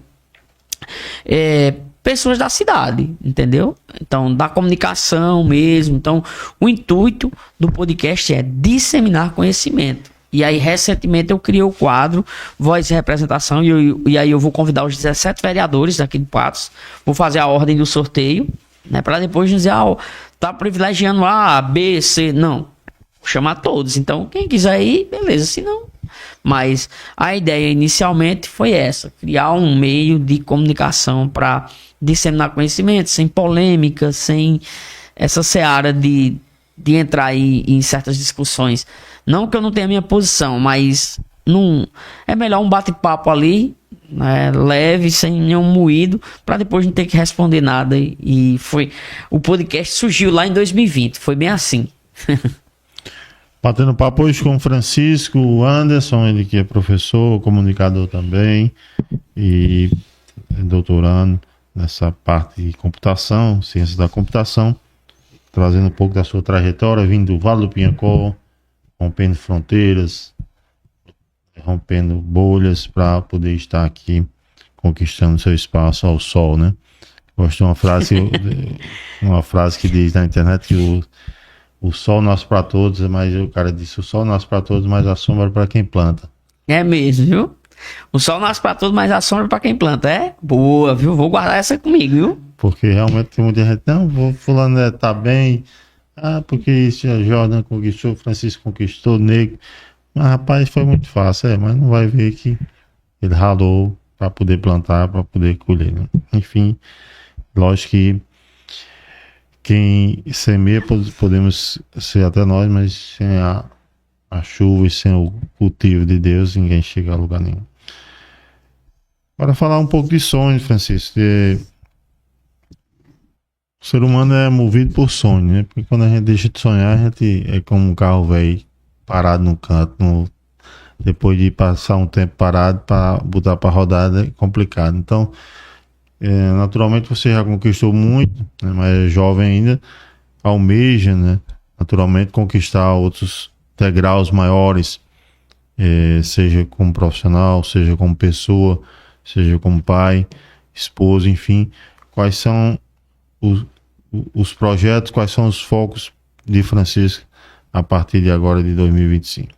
B: pessoas da cidade, entendeu? Então, da comunicação mesmo. Então, o intuito do podcast é disseminar conhecimento. E aí, recentemente, eu criei o quadro Voz e Representação, e aí eu vou convidar os 17 vereadores daqui de Patos, vou fazer a ordem do sorteio, né, para depois dizer, tá privilegiando A, B, C, não, vou chamar todos, então quem quiser ir, beleza, se não, mas a ideia inicialmente foi essa, criar um meio de comunicação para disseminar conhecimento, sem polêmica, sem essa seara de entrar aí em certas discussões. Não que eu não tenha a minha posição, mas não é melhor um bate-papo ali, né, leve, sem nenhum moído, para depois não ter que responder nada. E foi o podcast surgiu lá em 2020, foi bem assim.
A: Batendo papo hoje com o Francisco Anderson, ele que é professor, comunicador também e doutorando nessa parte de computação, ciências da computação, trazendo um pouco da sua trajetória, vindo do Vale do Pinhacó, rompendo fronteiras, rompendo bolhas para poder estar aqui conquistando seu espaço ao sol, né? Gosto de uma frase que diz na internet que o sol nasce para todos, mas o cara disse: o sol nasce para todos, mas a sombra para quem planta.
B: É mesmo, viu? O sol nasce para todos, mas a sombra para quem planta. É boa, viu? Vou guardar essa comigo, viu?
A: Porque realmente tem muita gente, não, fulano tá bem, porque isso a Jordan conquistou, Francisco conquistou, Negro. Mas rapaz, foi muito fácil, mas não vai ver que ele ralou para poder plantar, para poder colher, né? Enfim, lógico que quem semeia podemos ser até nós, mas sem a chuva e sem o cultivo de Deus, ninguém chega a lugar nenhum. Agora falar um pouco de sonho, Francisco. O ser humano é movido por sonho, né? Porque quando a gente deixa de sonhar, a gente é como um carro velho parado no canto, depois de passar um tempo parado para botar para rodar é complicado. Então, naturalmente você já conquistou muito, né? Mas é jovem ainda, almeja, né? Naturalmente conquistar outros degraus maiores, seja como profissional, seja como pessoa, seja como pai, esposo, enfim. Quais são os projetos, quais são os focos de Francisco a partir de agora de 2025?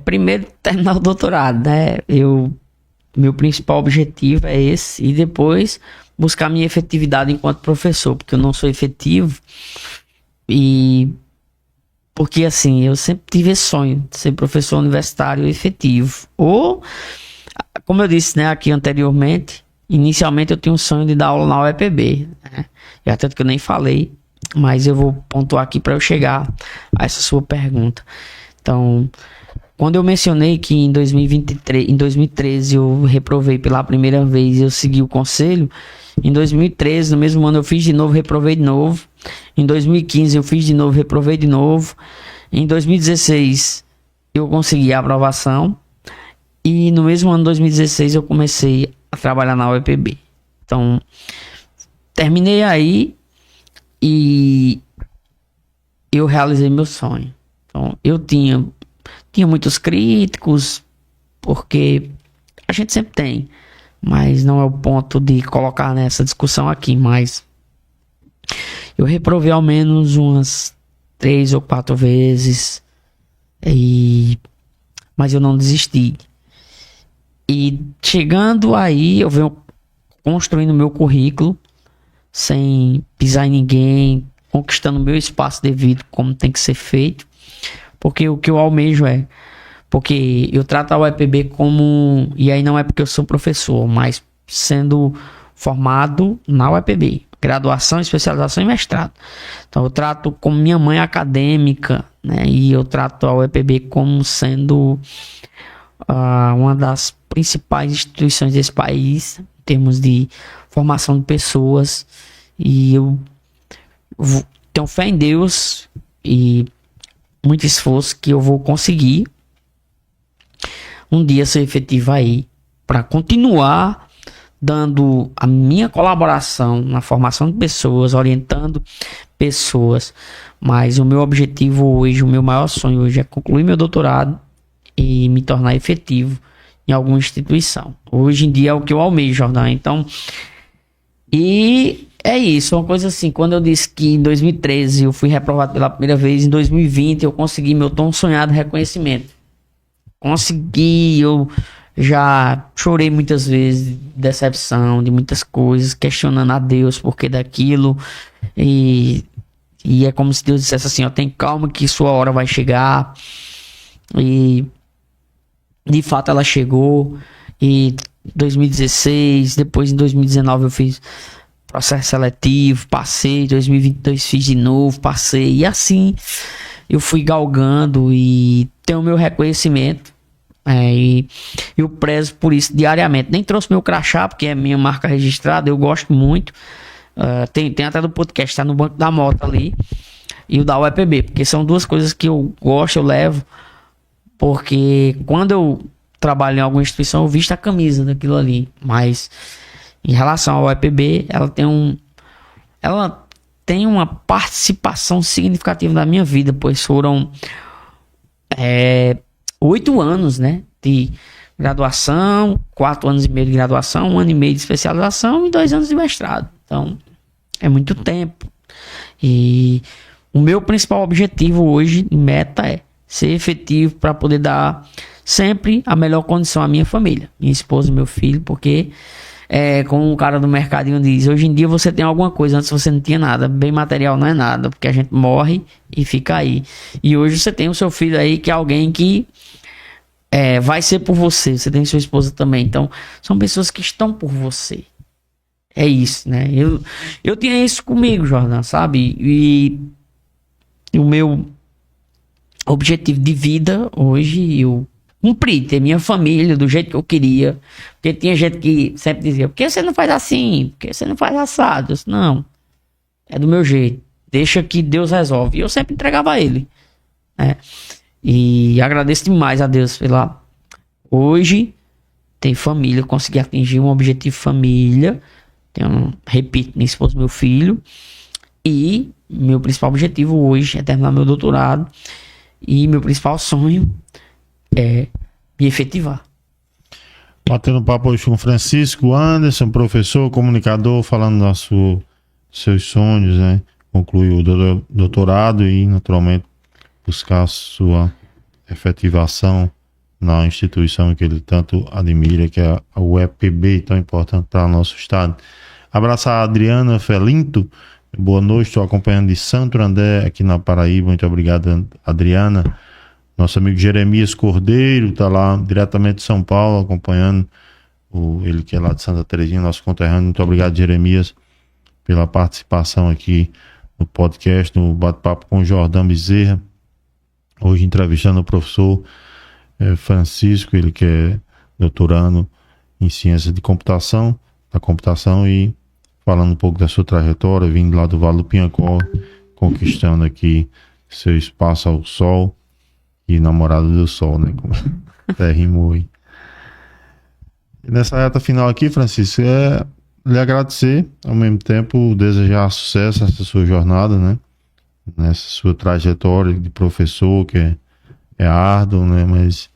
B: Primeiro terminar o doutorado, né? Meu principal objetivo é esse, e depois buscar minha efetividade enquanto professor, porque eu não sou efetivo, e porque assim, eu sempre tive esse sonho de ser professor universitário efetivo, ou, como eu disse, né, aqui anteriormente, inicialmente eu tinha um sonho de dar aula na UEPB, né? E até que eu nem falei, mas eu vou pontuar aqui para eu chegar a essa sua pergunta. Então, quando eu mencionei que em 2013 eu reprovei pela primeira vez e eu segui o conselho, em 2013, no mesmo ano, eu fiz de novo, reprovei de novo. Em 2015 eu fiz de novo, reprovei de novo. Em 2016 eu consegui a aprovação e no mesmo ano de 2016 eu comecei a trabalhar na UEPB. Então, terminei aí e eu realizei meu sonho. Então, eu tinha muitos críticos, porque a gente sempre tem, mas não é o ponto de colocar nessa discussão aqui, mas eu reprovei ao menos umas 3 ou 4 vezes, mas eu não desisti. E chegando aí, eu venho construindo meu currículo, sem pisar em ninguém, conquistando meu espaço devido, como tem que ser feito, porque o que eu almejo porque eu trato a UEPB como, e aí não é porque eu sou professor, mas sendo formado na UEPB, graduação, especialização e mestrado. Então eu trato como minha mãe acadêmica, né? E eu trato a UEPB como sendo uma das principais instituições desse país, em termos de formação de pessoas, e eu tenho fé em Deus e muito esforço que eu vou conseguir um dia ser efetivo aí para continuar dando a minha colaboração na formação de pessoas, orientando pessoas. Mas o meu objetivo hoje, o meu maior sonho hoje é concluir meu doutorado e me tornar efetivo em alguma instituição. Hoje em dia é o que eu almejo, Jordão. Então, e é isso, uma coisa assim, quando eu disse que em 2013 eu fui reprovado pela primeira vez, em 2020 eu consegui meu tão sonhado reconhecimento. Consegui, eu já chorei muitas vezes de decepção, de muitas coisas, questionando a Deus por que daquilo, e é como se Deus dissesse assim, ó, tem calma que sua hora vai chegar, e de fato ela chegou, e 2016, depois em 2019 eu fiz processo seletivo, passei, 2022 fiz de novo, passei, e assim eu fui galgando e tenho o meu reconhecimento, e eu prezo por isso diariamente. Nem trouxe meu crachá, porque é minha marca registrada, eu gosto muito, tem até do podcast, tá no banco da moto ali, e o da UEPB, porque são duas coisas que eu gosto, eu levo, porque quando eu trabalho em alguma instituição eu visto a camisa daquilo ali, mas em relação ao UEPB, ela tem uma participação significativa na minha vida, pois foram 8 anos, né, de graduação, 4 anos e meio de graduação, 1 ano e meio de especialização e 2 anos de mestrado. Então, é muito tempo. E o meu principal objetivo hoje, meta, é ser efetivo para poder dar sempre a melhor condição à minha família, minha esposa e meu filho, porque como o cara do mercadinho diz, hoje em dia você tem alguma coisa, antes você não tinha nada, bem material não é nada, porque a gente morre e fica aí, e hoje você tem o seu filho aí, que é alguém que vai ser por você, você tem sua esposa também, então são pessoas que estão por você, é isso, né, eu tinha isso comigo, Jordão, sabe, e o meu objetivo de vida hoje, eu cumpri, ter minha família do jeito que eu queria, porque tinha gente que sempre dizia, por que você não faz assim, por que você não faz assado? Eu disse, não, é do meu jeito, deixa que Deus resolve, e eu sempre entregava a ele, né? E agradeço demais a Deus pela, hoje tem família, consegui atingir um objetivo família, repito, minha esposa, meu filho, e meu principal objetivo hoje é terminar meu doutorado, e meu principal sonho é me efetivar.
A: Batendo papo hoje com Francisco Anderson, professor, comunicador, falando dos seus sonhos, né? Concluir o doutorado e, naturalmente, buscar a sua efetivação na instituição que ele tanto admira, que é a UEPB, tão importante para o nosso estado. Abraçar a Adriana Felinto. Boa noite, estou acompanhando de Santo André, aqui na Paraíba. Muito obrigado, Adriana. Nosso amigo Jeremias Cordeiro está lá diretamente de São Paulo, acompanhando ele que é lá de Santa Terezinha, nosso conterrâneo. Muito obrigado, Jeremias, pela participação aqui no podcast, no bate-papo com o Jordão Bezerra. Hoje entrevistando o professor Francisco, ele que é doutorando em ciência da computação e falando um pouco da sua trajetória, vindo lá do Vale do Piancó, conquistando aqui seu espaço ao sol e namorado do sol, né? Como até rimou aí. E nessa reta final aqui, Francisco, lhe agradecer, ao mesmo tempo desejar sucesso nessa sua jornada, né? Nessa sua trajetória de professor, que é árduo, né? Mas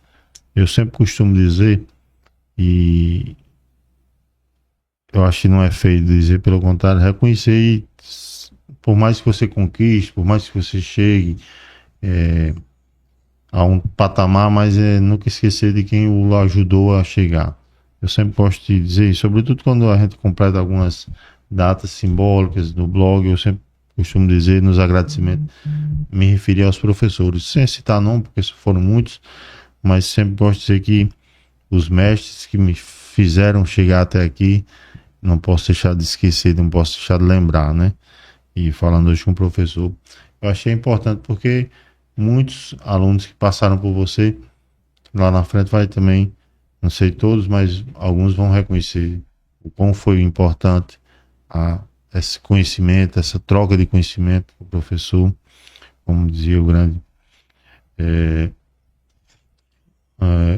A: eu sempre costumo dizer, e eu acho que não é feio dizer, pelo contrário, reconhecer, e por mais que você conquiste, por mais que você chegue a um patamar, mas nunca esquecer de quem o ajudou a chegar. Eu sempre gosto de dizer, sobretudo quando a gente completa algumas datas simbólicas no blog, eu sempre costumo dizer nos agradecimentos, me referir aos professores, sem citar nome, porque foram muitos, mas sempre gosto de dizer que os mestres que me fizeram chegar até aqui, não posso deixar de esquecer, não posso deixar de lembrar, né? E falando hoje com o professor, eu achei importante porque muitos alunos que passaram por você, lá na frente vai também, não sei todos, mas alguns vão reconhecer o quão foi importante esse conhecimento, essa troca de conhecimento com o professor, como dizia o grande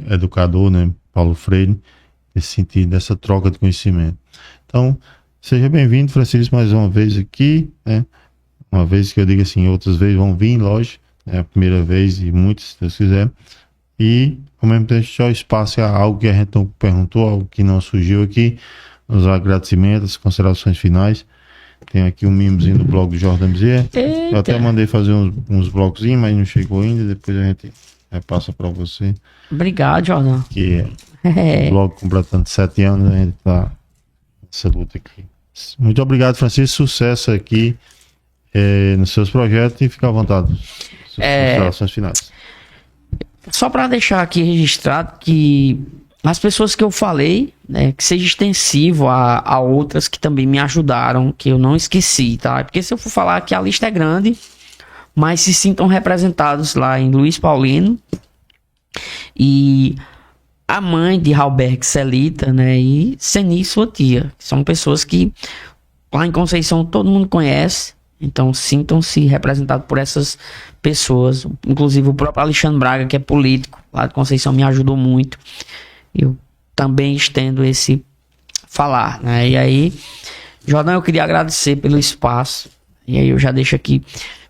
A: educador, né, Paulo Freire, nesse sentido, dessa troca de conhecimento. Então, seja bem-vindo, Francisco, mais uma vez aqui, né? Uma vez que eu digo assim, outras vezes vão vir, lógico, é a primeira vez e muitas, se Deus quiser. E, ao mesmo tempo, deixar o espaço a algo que a gente não perguntou, algo que não surgiu aqui, os agradecimentos, as considerações finais. Tem aqui um mimozinho do blog do Jordan Bezerra. Eu até mandei fazer uns blocozinhos, mas não chegou ainda, depois a gente repassa para você.
B: Obrigado, Jordan.
A: Que o blog completando 7 anos, a gente tá nessa luta aqui. Muito obrigado, Francisco. Sucesso aqui nos seus projetos e fica à vontade. Suas considerações finais.
B: Só para deixar aqui registrado que as pessoas que eu falei, né, que seja extensivo a outras que também me ajudaram, que eu não esqueci, tá? Porque se eu for falar que a lista é grande, mas se sintam representados lá em Luiz Paulino e a mãe de Halberg Celita, né, e Seni, sua tia, que são pessoas que lá em Conceição todo mundo conhece. Então sintam-se representados por essas pessoas. Inclusive o próprio Alexandre Braga, que é político lá de Conceição, me ajudou muito. Eu também estendo esse falar, né? E aí, Jordão, eu queria agradecer pelo espaço. E aí eu já deixo aqui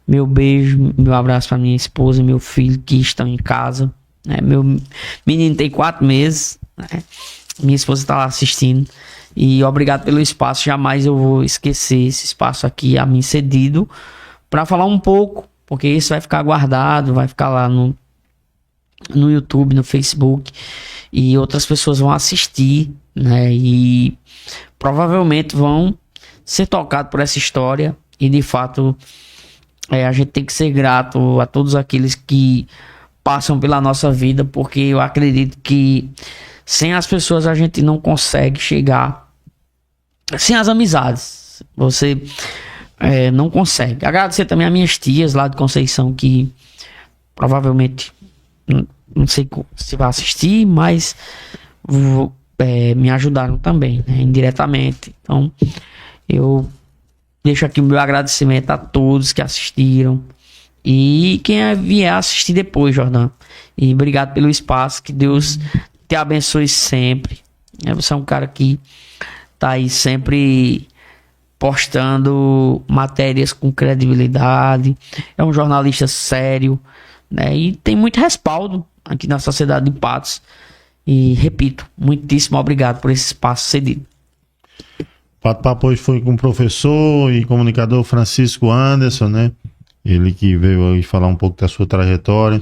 B: meu beijo, meu abraço para minha esposa e meu filho que estão em casa, né? Meu menino tem 4 meses, né? Minha esposa está lá assistindo. E obrigado pelo espaço. Jamais eu vou esquecer esse espaço aqui a mim cedido para falar um pouco, porque isso vai ficar guardado, vai ficar lá no YouTube, no Facebook, e outras pessoas vão assistir, né? E provavelmente vão ser tocados por essa história. E de fato a gente tem que ser grato a todos aqueles que passam pela nossa vida, porque eu acredito que sem as pessoas a gente não consegue chegar. Sem as amizades, você não consegue. Agradecer também a minhas tias lá de Conceição, que provavelmente, não sei se vai assistir, mas me ajudaram também, né, indiretamente. Então, eu deixo aqui o meu agradecimento a todos que assistiram e quem vier assistir depois, Jordão. E obrigado pelo espaço, que Deus te abençoe sempre. Você é um cara que tá aí sempre postando matérias com credibilidade, é um jornalista sério, né? E tem muito respaldo aqui na sociedade de Patos. E repito, muitíssimo obrigado por esse espaço cedido.
A: Papo hoje foi com o professor e comunicador Francisco Anderson, né? Ele que veio aí falar um pouco da sua trajetória,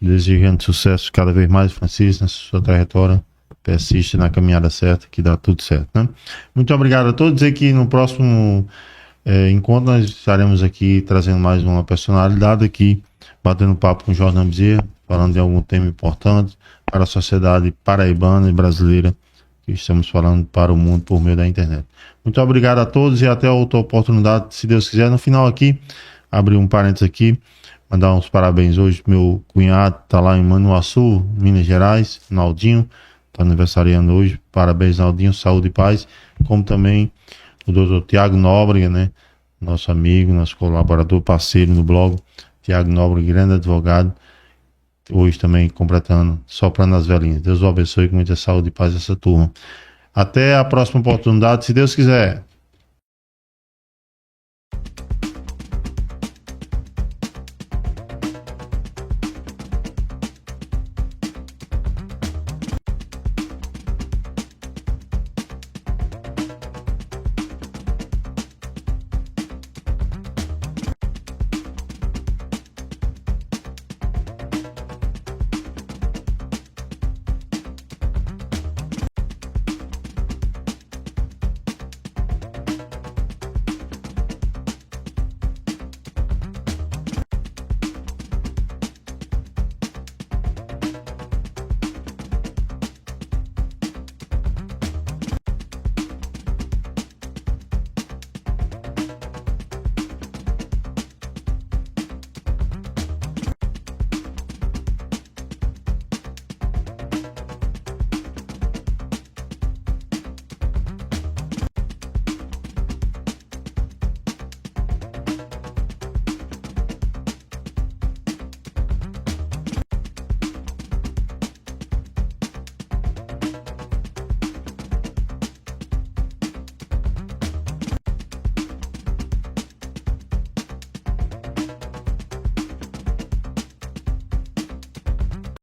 A: desejando sucesso cada vez mais, Francisco, nessa sua trajetória. Persiste na caminhada certa, que dá tudo certo, né? Muito obrigado a todos. Dizer que no próximo encontro nós estaremos aqui trazendo mais uma personalidade aqui, batendo papo com o Jordan Bezerra, falando de algum tema importante para a sociedade paraibana e brasileira, que estamos falando para o mundo por meio da internet. Muito obrigado a todos e até outra oportunidade, se Deus quiser. No final aqui, abrir um parênteses aqui, mandar uns parabéns hoje pro meu cunhado, tá lá em Manuaçu, Minas Gerais, Naldinho, tá aniversariando hoje. Parabéns, Naldinho, saúde e paz. Como também o doutor Tiago Nóbrega, né? Nosso amigo, nosso colaborador, parceiro no blog. Tiago Nóbrega, grande advogado. hoje também completando, soprando as velhinhas. Deus o abençoe com muita saúde e paz essa turma. Até a próxima oportunidade, se Deus quiser.